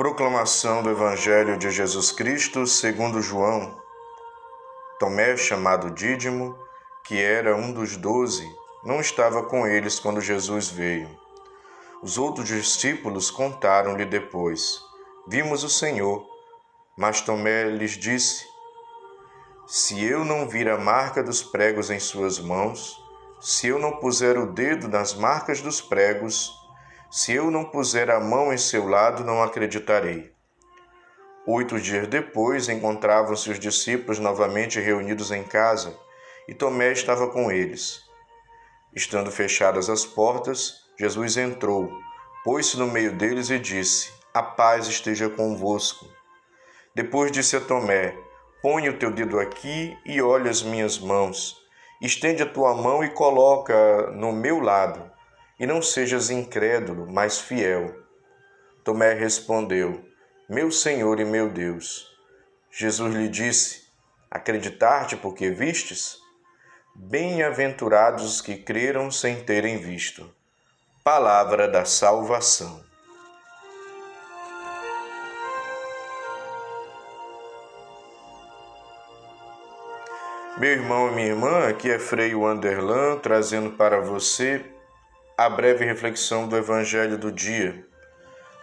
Proclamação do Evangelho de Jesus Cristo segundo João. Tomé, chamado Dídimo, que era um dos 12, não estava com eles quando Jesus veio. Os outros discípulos contaram-lhe depois: Vimos o Senhor. Mas Tomé lhes disse: Se eu não vir a marca dos pregos em suas mãos, se eu não puser o dedo nas marcas dos pregos, se eu não puser a mão em seu lado, não acreditarei. 8 dias depois, encontravam-se os discípulos novamente reunidos em casa, e Tomé estava com eles. Estando fechadas as portas, Jesus entrou, pôs-se no meio deles e disse: A paz esteja convosco. Depois disse a Tomé: Põe o teu dedo aqui e olha as minhas mãos. Estende a tua mão e coloca no meu lado. E não sejas incrédulo, mas fiel. Tomé respondeu: Meu Senhor e meu Deus. Jesus lhe disse: Acreditar-te porque vistes? Bem-aventurados os que creram sem terem visto. Palavra da salvação. Meu irmão e minha irmã, aqui é Frei Wanderlan, trazendo para você a breve reflexão do Evangelho do dia.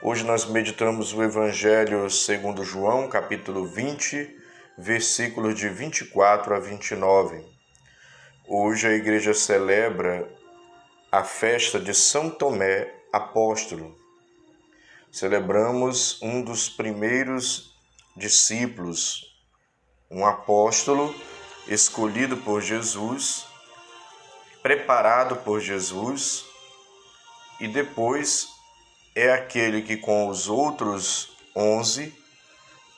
Hoje nós meditamos o Evangelho segundo João, capítulo 20, versículos de 24 a 29. Hoje a igreja celebra a festa de São Tomé, apóstolo. Celebramos um dos primeiros discípulos, um apóstolo escolhido por Jesus, preparado por Jesus, e depois é aquele que com os outros 11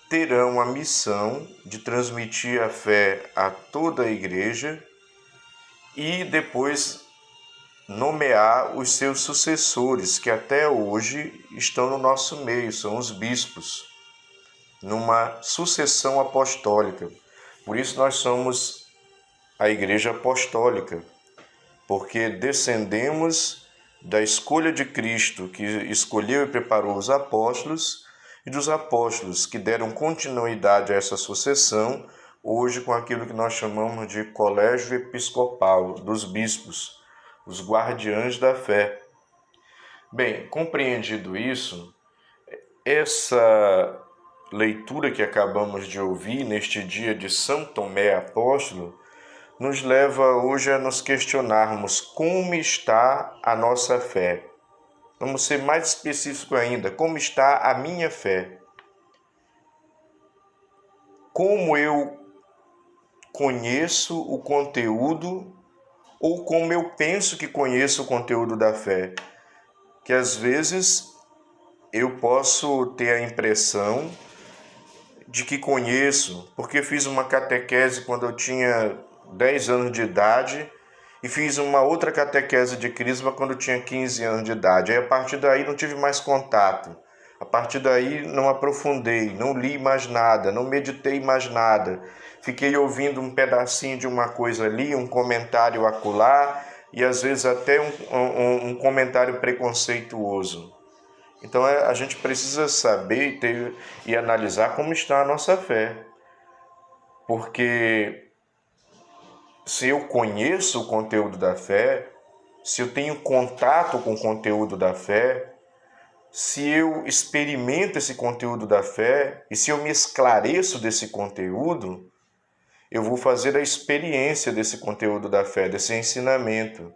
terão a missão de transmitir a fé a toda a igreja e depois nomear os seus sucessores, que até hoje estão no nosso meio, são os bispos, numa sucessão apostólica. Por isso nós somos a Igreja Apostólica, porque descendemos da escolha de Cristo, que escolheu e preparou os apóstolos, e dos apóstolos que deram continuidade a essa sucessão, hoje com aquilo que nós chamamos de colégio episcopal, dos bispos, os guardiães da fé. Bem, compreendido isso, essa leitura que acabamos de ouvir neste dia de São Tomé Apóstolo nos leva hoje a nos questionarmos como está a nossa fé. Vamos ser mais específico ainda, como está a minha fé? Como eu conheço o conteúdo ou como eu penso que conheço o conteúdo da fé? Que às vezes eu posso ter a impressão de que conheço, porque fiz uma catequese quando eu tinha 10 anos de idade e fiz uma outra catequese de crisma quando eu tinha 15 anos de idade. Aí a partir daí não tive mais contato. A partir daí não aprofundei, não li mais nada, não meditei mais nada. Fiquei ouvindo um pedacinho de uma coisa ali, um comentário acolá e às vezes até um comentário preconceituoso. Então a gente precisa saber e analisar como está a nossa fé. Porque se eu conheço o conteúdo da fé, se eu tenho contato com o conteúdo da fé, se eu experimento esse conteúdo da fé e se eu me esclareço desse conteúdo, eu vou fazer a experiência desse conteúdo da fé, desse ensinamento.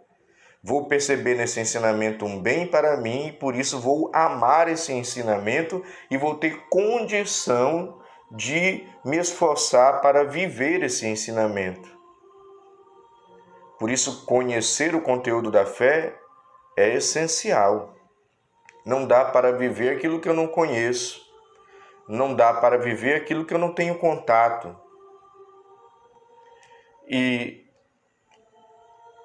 Vou perceber nesse ensinamento um bem para mim e por isso vou amar esse ensinamento e vou ter condição de me esforçar para viver esse ensinamento. Por isso, conhecer o conteúdo da fé é essencial. Não dá para viver aquilo que eu não conheço. Não dá para viver aquilo que eu não tenho contato. E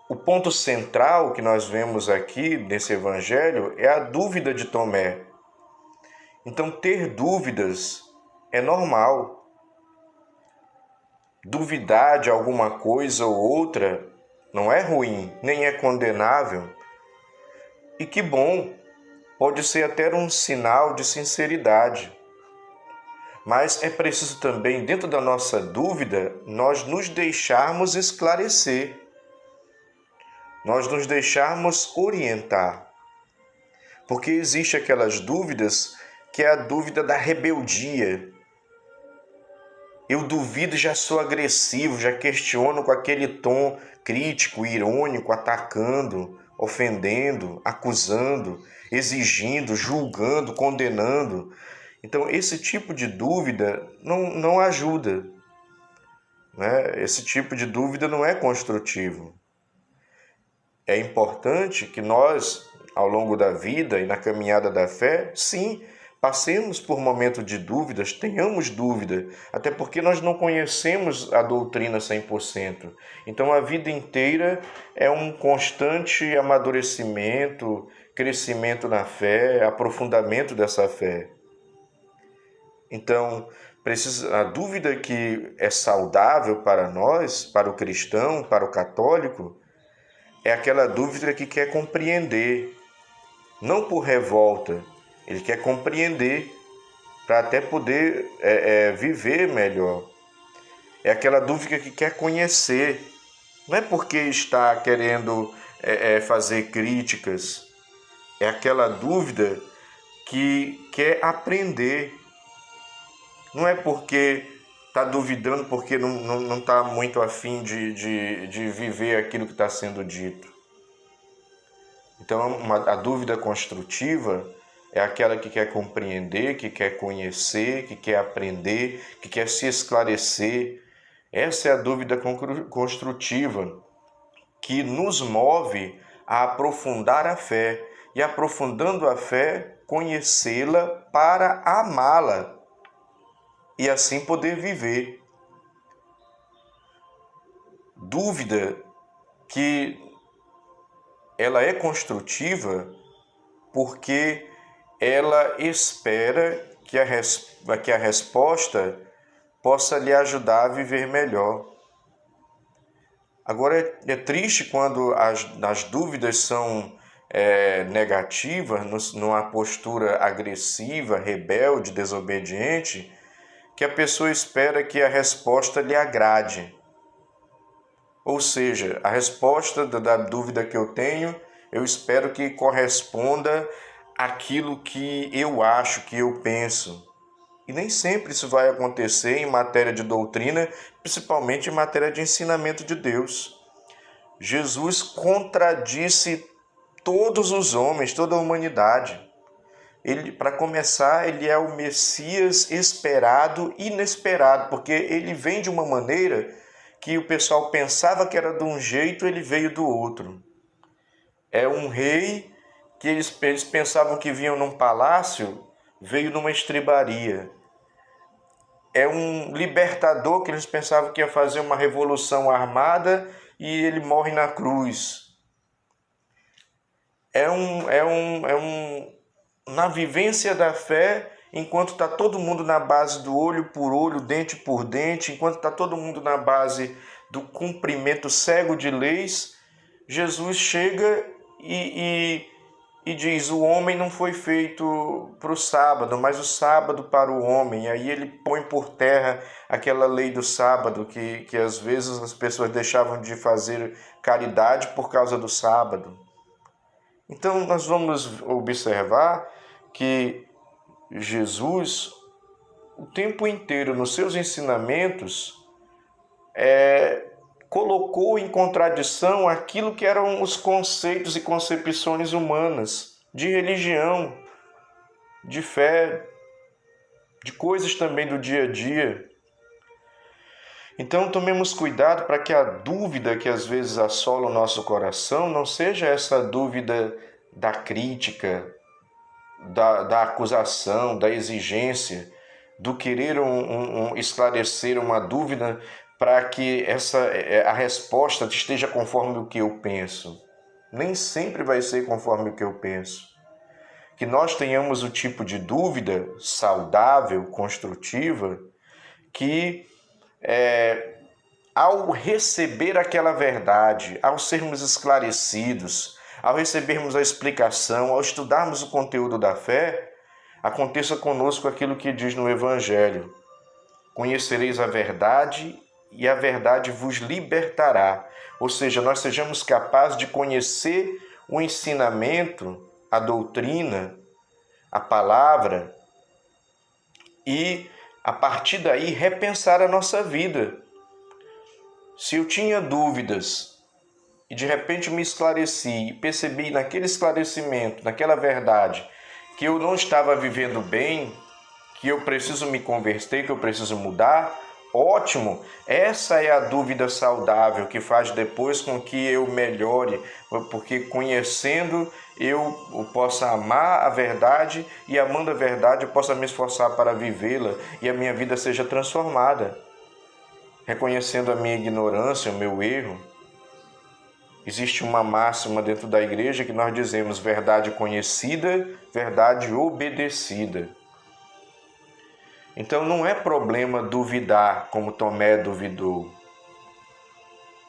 o ponto central que nós vemos aqui nesse evangelho é a dúvida de Tomé. Então, ter dúvidas é normal. Duvidar de alguma coisa ou outra não é ruim, nem é condenável. E que bom pode ser até um sinal de sinceridade. Mas é preciso também, dentro da nossa dúvida, nós nos deixarmos esclarecer, nós nos deixarmos orientar. Porque existe aquelas dúvidas que é a dúvida da rebeldia. Eu duvido e já sou agressivo, já questiono com aquele tom crítico, irônico, atacando, ofendendo, acusando, exigindo, julgando, condenando. Então, esse tipo de dúvida não ajuda, né? Esse tipo de dúvida não é construtivo. É importante que nós, ao longo da vida e na caminhada da fé, sim, passemos por momentos de dúvidas, tenhamos dúvida, até porque nós não conhecemos a doutrina 100%. Então, a vida inteira é um constante amadurecimento, crescimento na fé, aprofundamento dessa fé. Então, a dúvida que é saudável para nós, para o cristão, para o católico, é aquela dúvida que quer compreender, não por revolta, ele quer compreender para até poder viver melhor. É aquela dúvida que quer conhecer, não é porque está querendo fazer críticas, é aquela dúvida que quer aprender. Não é porque está duvidando, porque não está muito afim de viver aquilo que está sendo dito. Então, a dúvida construtiva é aquela que quer compreender, que quer conhecer, que quer aprender, que quer se esclarecer. Essa é a dúvida construtiva que nos move a aprofundar a fé e, aprofundando a fé, conhecê-la para amá-la e assim poder viver. Dúvida que ela é construtiva porque ela espera que a resposta possa lhe ajudar a viver melhor. Agora, é triste quando as dúvidas são negativas, numa postura agressiva, rebelde, desobediente, que a pessoa espera que a resposta lhe agrade. Ou seja, a resposta da dúvida que eu tenho, eu espero que corresponda àquilo que eu acho, que eu penso. E nem sempre isso vai acontecer em matéria de doutrina, principalmente em matéria de ensinamento de Deus. Jesus contradisse todos os homens, toda a humanidade. Para começar, ele é o Messias esperado e inesperado, porque ele vem de uma maneira que o pessoal pensava que era de um jeito, ele veio do outro. É um rei que eles pensavam que vinham num palácio, veio numa estrebaria. É um libertador que eles pensavam que ia fazer uma revolução armada e ele morre na cruz. Na vivência da fé, enquanto está todo mundo na base do olho por olho, dente por dente, enquanto está todo mundo na base do cumprimento cego de leis, Jesus chega e diz: o homem não foi feito para o sábado, mas o sábado para o homem. E aí ele põe por terra aquela lei do sábado, que às vezes as pessoas deixavam de fazer caridade por causa do sábado. Então nós vamos observar que Jesus, o tempo inteiro nos seus ensinamentos, colocou em contradição aquilo que eram os conceitos e concepções humanas, de religião, de fé, de coisas também do dia a dia. Então tomemos cuidado para que a dúvida que às vezes assola o nosso coração não seja essa dúvida da crítica, da acusação, da exigência, do querer esclarecer uma dúvida para que a resposta esteja conforme o que eu penso. Nem sempre vai ser conforme o que eu penso. Que nós tenhamos o tipo de dúvida saudável, construtiva, que ao receber aquela verdade, ao sermos esclarecidos, ao recebermos a explicação, ao estudarmos o conteúdo da fé, aconteça conosco aquilo que diz no Evangelho: conhecereis a verdade e a verdade vos libertará. Ou seja, nós sejamos capazes de conhecer o ensinamento, a doutrina, a palavra e, a partir daí, repensar a nossa vida. Se eu tinha dúvidas e de repente me esclareci e percebi naquele esclarecimento, naquela verdade, que eu não estava vivendo bem, que eu preciso me converter, que eu preciso mudar, ótimo! Essa é a dúvida saudável que faz depois com que eu melhore, porque conhecendo eu possa amar a verdade e amando a verdade eu possa me esforçar para vivê-la e a minha vida seja transformada. Reconhecendo a minha ignorância, o meu erro, existe uma máxima dentro da igreja que nós dizemos: verdade conhecida, verdade obedecida. Então não é problema duvidar, como Tomé duvidou.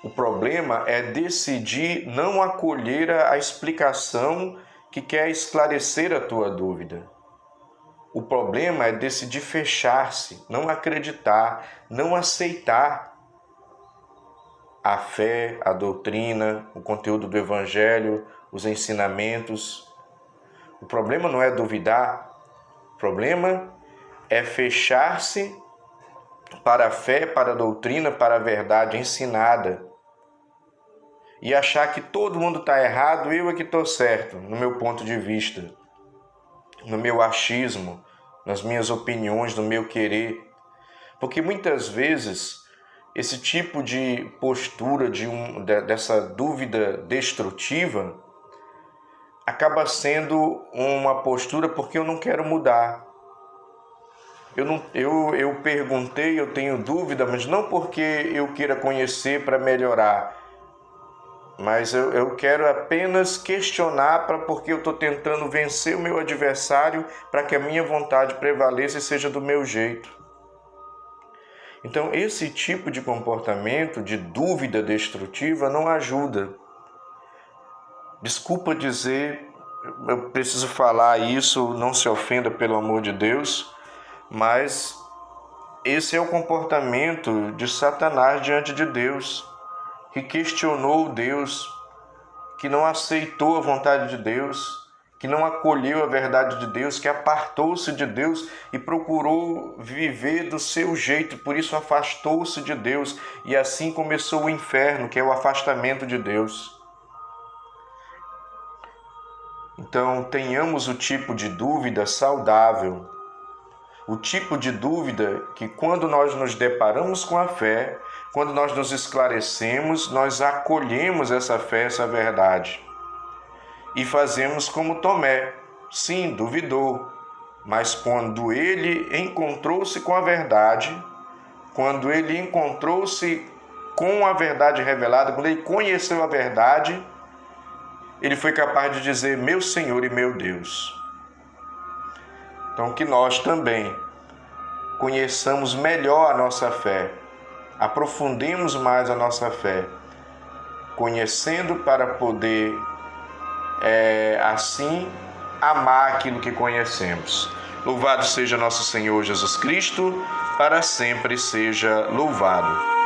O problema é decidir não acolher a explicação que quer esclarecer a tua dúvida. O problema é decidir fechar-se, não acreditar, não aceitar a fé, a doutrina, o conteúdo do Evangelho, os ensinamentos. O problema não é duvidar, o problema é fechar-se para a fé, para a doutrina, para a verdade ensinada e achar que todo mundo está errado, eu é que estou certo, no meu ponto de vista, no meu achismo, nas minhas opiniões, no meu querer. Porque muitas vezes esse tipo de postura, dessa dúvida destrutiva, acaba sendo uma postura porque eu não quero mudar. Eu perguntei, eu tenho dúvida, mas não porque eu queira conhecer para melhorar, mas eu quero apenas questionar porque eu estou tentando vencer o meu adversário para que a minha vontade prevaleça e seja do meu jeito. Então, esse tipo de comportamento de dúvida destrutiva não ajuda. Desculpa dizer, eu preciso falar isso, não se ofenda pelo amor de Deus, mas esse é o comportamento de Satanás diante de Deus, que questionou Deus, que não aceitou a vontade de Deus, que não acolheu a verdade de Deus, que apartou-se de Deus e procurou viver do seu jeito, por isso afastou-se de Deus, e assim começou o inferno, que é o afastamento de Deus. Então, tenhamos o tipo de dúvida saudável, o tipo de dúvida que, quando nós nos deparamos com a fé, quando nós nos esclarecemos, nós acolhemos essa fé, essa verdade. E fazemos como Tomé. Sim, duvidou, mas quando ele encontrou-se com a verdade, quando ele encontrou-se com a verdade revelada, quando ele conheceu a verdade, ele foi capaz de dizer: meu Senhor e meu Deus. Então, que nós também conheçamos melhor a nossa fé, aprofundemos mais a nossa fé, conhecendo para poder, assim, amar aquilo que conhecemos. Louvado seja nosso Senhor Jesus Cristo, para sempre seja louvado.